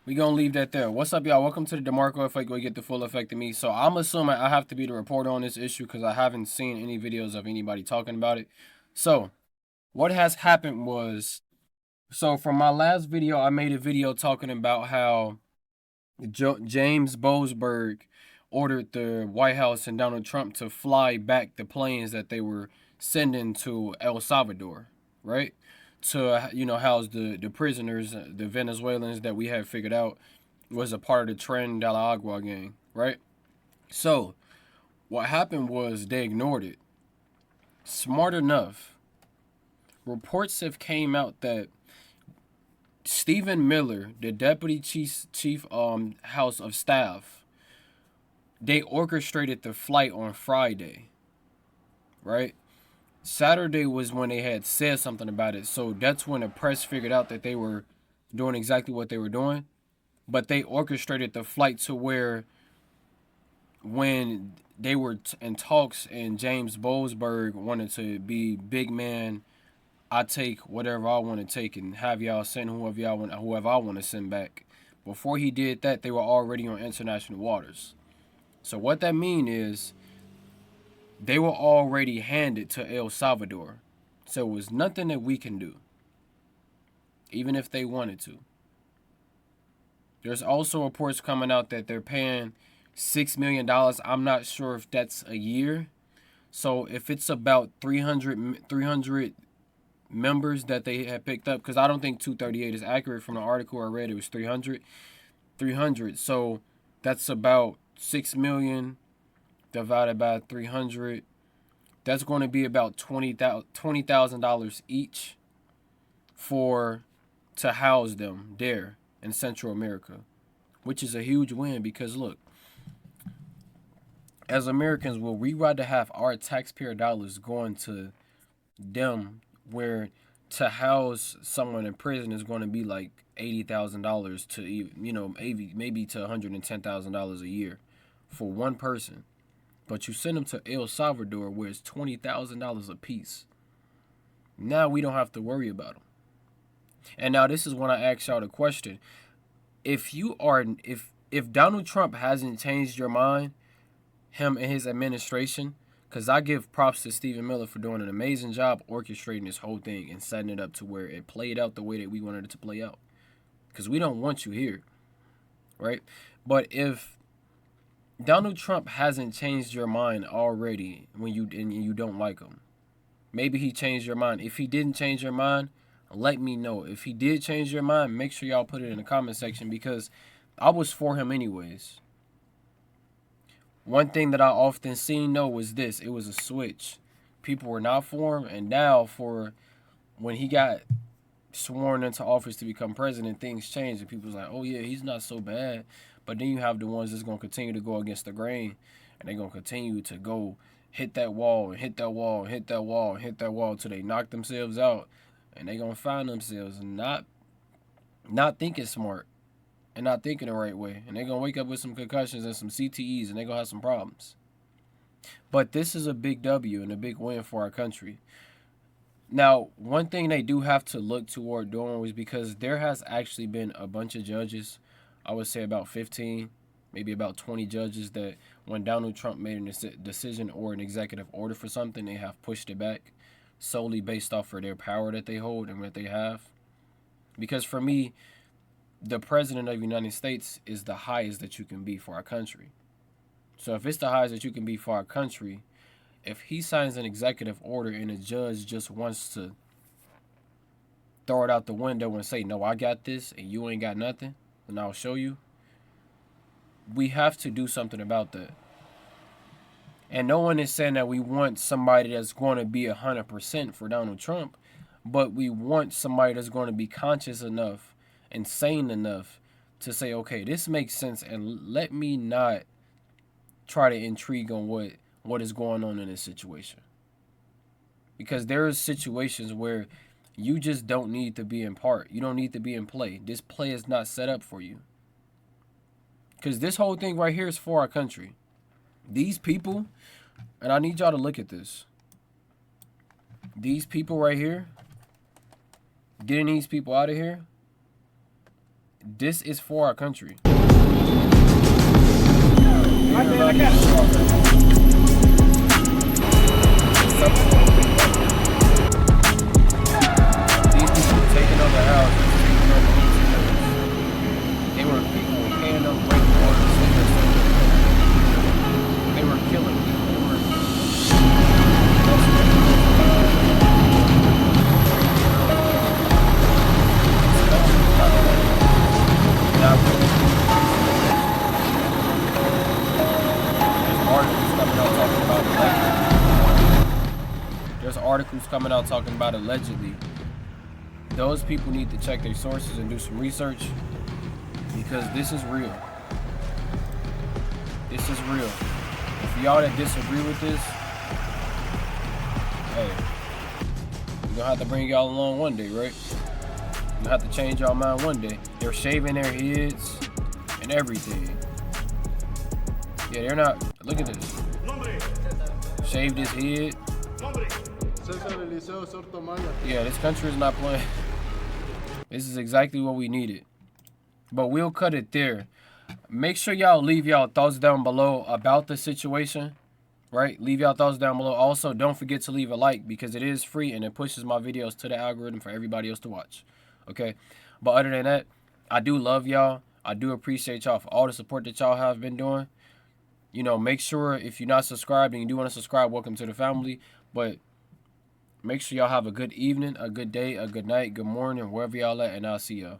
We gonna leave that there. What's up, y'all? Welcome to the DeMarkco Effect, where you get the full effect of me. So I'm assuming I have to be the reporter on this issue because I haven't seen any videos of anybody talking about it. So what has happened was, so from my last video, I made a video talking about how James Boasberg ordered the White House and Donald Trump to fly back the planes that they were sending to El Salvador, right? To house the prisoners, the Venezuelans that we had figured out was a part of the Tren de Aragua gang, right? So what happened was they ignored it. Smart enough, reports have came out that Stephen Miller, the deputy chief house of staff, they orchestrated the flight on Friday, right? Saturday was when they had said something about it. So that's when the press figured out that they were doing exactly what they were doing. But they orchestrated the flight to where when they were in talks and James Boasberg wanted to be big man, I take whatever I want to take and have y'all send whoever I want to send back. Before he did that, they were already on international waters. So what that mean is they were already handed to El Salvador. So it was nothing that we can do, even if they wanted to. There's also reports coming out that they're paying $6 million. I'm not sure if that's a year. So if it's about 300 members that they had picked up, because I don't think 238 is accurate from the article I read, it was 300. So that's about 6 million divided by 300. That's going to be about $20,000 each to house them there in Central America, which is a huge win because look, as Americans, will we rather have our taxpayer dollars going to them, where to house someone in prison is going to be like $80,000 to maybe to $110,000 a year for one person, but you send them to El Salvador where it's $20,000 a piece. Now we don't have to worry about them. And now this is when I ask y'all the question: if Donald Trump hasn't changed your mind, him and his administration, because I give props to Stephen Miller for doing an amazing job orchestrating this whole thing and setting it up to where it played out the way that we wanted it to play out. Because we don't want you here, right? But if Donald Trump hasn't changed your mind already when you don't like him, maybe he changed your mind. If he didn't change your mind, let me know. If he did change your mind, make sure y'all put it in the comment section because I was for him anyways. One thing that I often seen though was this: it was a switch. People were not for him, and now for when he got sworn into office to become president, things changed, and people was like, "Oh yeah, he's not so bad." But then you have the ones that's gonna continue to go against the grain, and they're gonna continue to go hit that wall and hit that wall and hit that wall and hit that wall till they knock themselves out, and they're gonna find themselves not thinking smart and not thinking the right way, and they're gonna wake up with some concussions and some CTEs, and they're gonna have some problems. But this is a big W and a big win for our country. Now, one thing they do have to look toward doing was, because there has actually been a bunch of judges, I would say about 15, maybe about 20 judges, that when Donald Trump made a decision or an executive order for something, they have pushed it back solely based off of their power that they hold and what they have. Because for me, the president of the United States is the highest that you can be for our country. So if it's the highest that you can be for our country, if he signs an executive order and a judge just wants to throw it out the window and say, no, I got this and you ain't got nothing, and I'll show you, we have to do something about that. And no one is saying that we want somebody that's going to be 100% for Donald Trump, but we want somebody that's going to be conscious enough and sane enough to say, okay, this makes sense, and let me not try to intrigue on what is going on in this situation. Because there are situations where you just don't need to be in part. You don't need to be in play. This play is not set up for you. Because this whole thing right here is for our country. These people, and I need y'all to look at this. These people right here, getting these people out of here, this is for our country. These people were taking over houses, taking over homes. They were people were paying them rent orders. They were killing people. There's articles coming out talking about allegedly. Those people need to check their sources and do some research, because this is real. This is real. For y'all that disagree with this, hey, we're gonna have to bring y'all along one day, right? You have to change y'all mind one day. They're shaving their heads and everything. Yeah, they're not. Look at this. Shaved his head. Yeah, this country is not playing. This is exactly what we needed. But we'll cut it there. Make sure y'all leave y'all thoughts down below about the situation. Right? Leave y'all thoughts down below. Also, don't forget to leave a like, because it is free and it pushes my videos to the algorithm for everybody else to watch. Okay? But other than that, I do love y'all. I do appreciate y'all for all the support that y'all have been doing. You know, make sure if you're not subscribed and you do want to subscribe, welcome to the family. But make sure y'all have a good evening, a good day, a good night, good morning, wherever y'all at, and I'll see y'all.